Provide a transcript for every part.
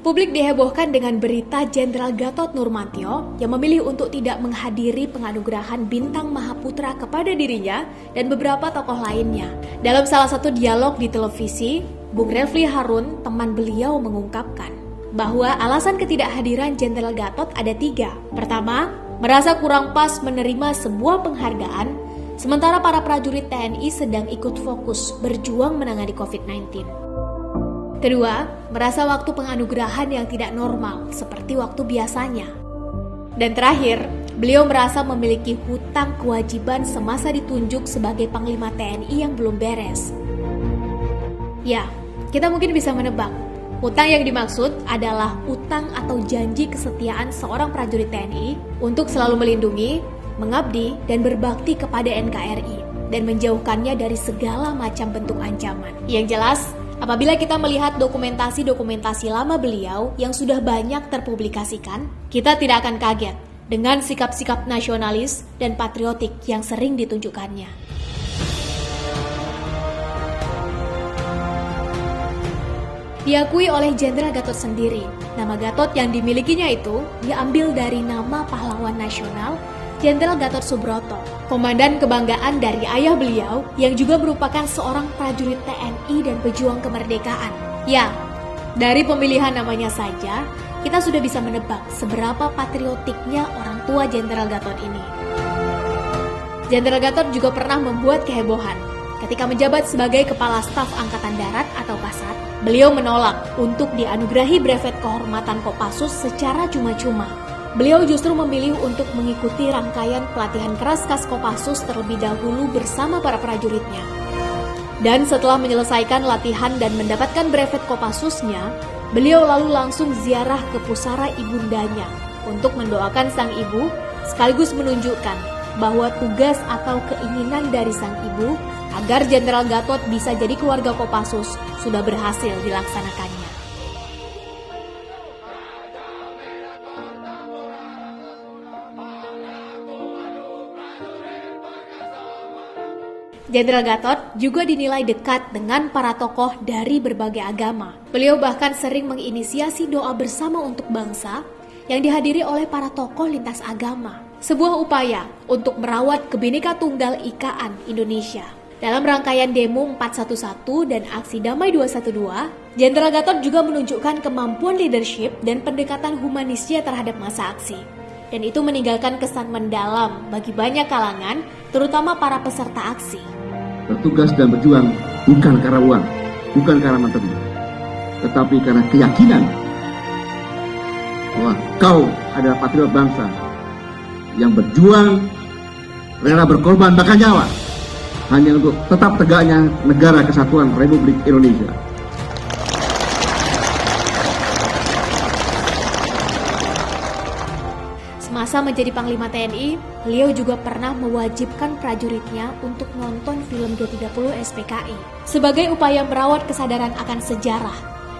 Publik dihebohkan dengan berita Jenderal Gatot Nurmantio yang memilih untuk tidak menghadiri penganugerahan Bintang Mahaputra kepada dirinya dan beberapa tokoh lainnya. Dalam salah satu dialog di televisi, Bung Refli Harun, teman beliau, mengungkapkan bahwa alasan ketidakhadiran Jenderal Gatot ada 3. Pertama, merasa kurang pas menerima sebuah penghargaan, sementara para prajurit TNI sedang ikut fokus berjuang menangani COVID-19. Kedua, merasa waktu penganugerahan yang tidak normal seperti waktu biasanya. Dan terakhir, beliau merasa memiliki hutang kewajiban semasa ditunjuk sebagai Panglima TNI yang belum beres. Ya, kita mungkin bisa menebak, hutang yang dimaksud adalah hutang atau janji kesetiaan seorang prajurit TNI untuk selalu melindungi, mengabdi, dan berbakti kepada NKRI dan menjauhkannya dari segala macam bentuk ancaman. Yang jelas, apabila kita melihat dokumentasi lama beliau yang sudah banyak terpublikasikan, kita tidak akan kaget dengan sikap-sikap nasionalis dan patriotik yang sering ditunjukkannya. Diakui oleh Jenderal Gatot sendiri, nama Gatot yang dimilikinya itu diambil dari nama pahlawan nasional Jenderal Gatot Subroto, komandan kebanggaan dari ayah beliau yang juga merupakan seorang prajurit TNI dan pejuang kemerdekaan. Ya, dari pemilihan namanya saja, kita sudah bisa menebak seberapa patriotiknya orang tua Jenderal Gatot ini. Jenderal Gatot juga pernah membuat kehebohan. Ketika menjabat sebagai Kepala Staf Angkatan Darat atau Kasat, beliau menolak untuk dianugerahi brevet kehormatan Kopassus secara cuma-cuma. Beliau justru memilih untuk mengikuti rangkaian pelatihan keras Kas Kopassus terlebih dahulu bersama para prajuritnya. Dan setelah menyelesaikan latihan dan mendapatkan brevet Kopassusnya, beliau lalu langsung ziarah ke pusara ibundanya untuk mendoakan sang ibu, sekaligus menunjukkan bahwa tugas atau keinginan dari sang ibu agar Jenderal Gatot bisa jadi keluarga Kopassus sudah berhasil dilaksanakannya. Jenderal Gatot juga dinilai dekat dengan para tokoh dari berbagai agama. Beliau bahkan sering menginisiasi doa bersama untuk bangsa yang dihadiri oleh para tokoh lintas agama. Sebuah upaya untuk merawat Kebhinneka Tunggal Ikaan Indonesia. Dalam rangkaian demo 411 dan aksi damai 212, Jenderal Gatot juga menunjukkan kemampuan leadership dan pendekatan humanisnya terhadap masa aksi. Dan itu meninggalkan kesan mendalam bagi banyak kalangan, terutama para peserta aksi. Bertugas dan berjuang bukan karena uang, bukan karena materi, tetapi karena keyakinan bahwa kau adalah patriot bangsa yang berjuang, rela berkorban bahkan nyawa hanya untuk tetap tegaknya negara kesatuan Republik Indonesia. Semasa menjadi Panglima TNI, beliau juga pernah mewajibkan prajuritnya untuk nonton film G30 SPKI sebagai upaya merawat kesadaran akan sejarah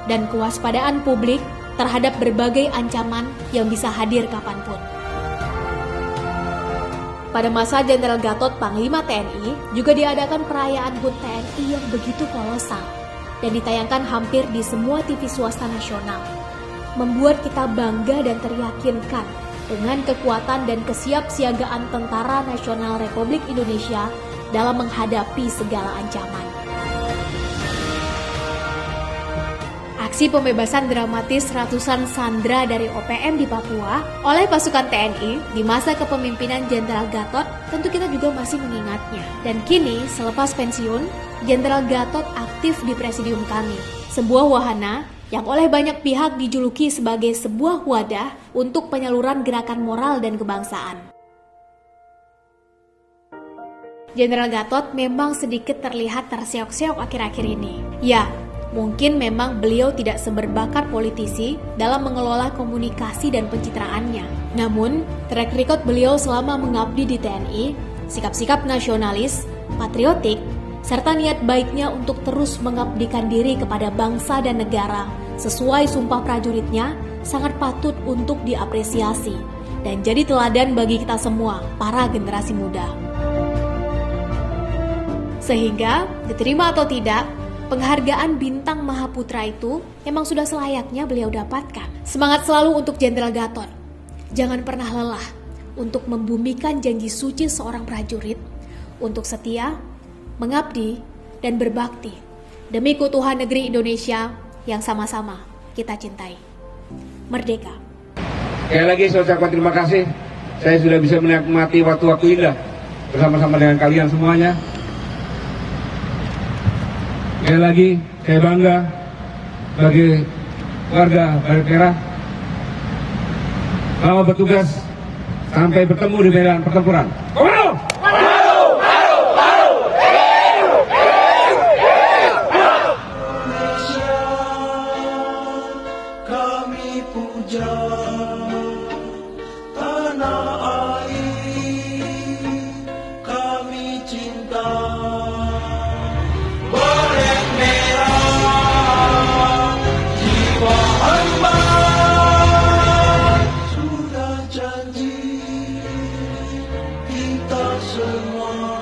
dan kewaspadaan publik terhadap berbagai ancaman yang bisa hadir kapanpun. Pada masa Jenderal Gatot Panglima TNI, juga diadakan perayaan HUT TNI yang begitu kolosal dan ditayangkan hampir di semua TV swasta nasional, membuat kita bangga dan teryakinkan dengan kekuatan dan kesiapsiagaan Tentara Nasional Republik Indonesia dalam menghadapi segala ancaman. Aksi pembebasan dramatis ratusan sandera dari OPM di Papua oleh pasukan TNI di masa kepemimpinan Jenderal Gatot tentu kita juga masih mengingatnya. Dan kini, selepas pensiun, Jenderal Gatot aktif di presidium kami, sebuah wahana yang oleh banyak pihak dijuluki sebagai sebuah wadah untuk penyaluran gerakan moral dan kebangsaan. Jenderal Gatot memang sedikit terlihat terseok-seok akhir-akhir ini. Ya, mungkin memang beliau tidak seberbakat politisi dalam mengelola komunikasi dan pencitraannya. Namun, track record beliau selama mengabdi di TNI, sikap-sikap nasionalis, patriotik, serta niat baiknya untuk terus mengabdikan diri kepada bangsa dan negara sesuai sumpah prajuritnya sangat patut untuk diapresiasi dan jadi teladan bagi kita semua, para generasi muda. Sehingga, diterima atau tidak, Penghargaan Bintang Mahaputra itu memang sudah selayaknya beliau dapatkan. Semangat selalu untuk Jenderal Gatot. Jangan pernah lelah untuk membumikan janji suci seorang prajurit untuk setia, mengabdi, dan berbakti demi keutuhan negeri Indonesia yang sama-sama kita cintai. Merdeka. Sekali lagi saya ucapkan terima kasih. Saya sudah bisa menikmati waktu-waktu indah bersama-sama dengan kalian semuanya. Sekali lagi saya bangga sebagai warga Baret Merah. Selamat bertugas sampai bertemu di medan pertempuran. Komando! Kami puja tanah air, kami cinta Baret Merah, jiwa hamba sudah janji kita semua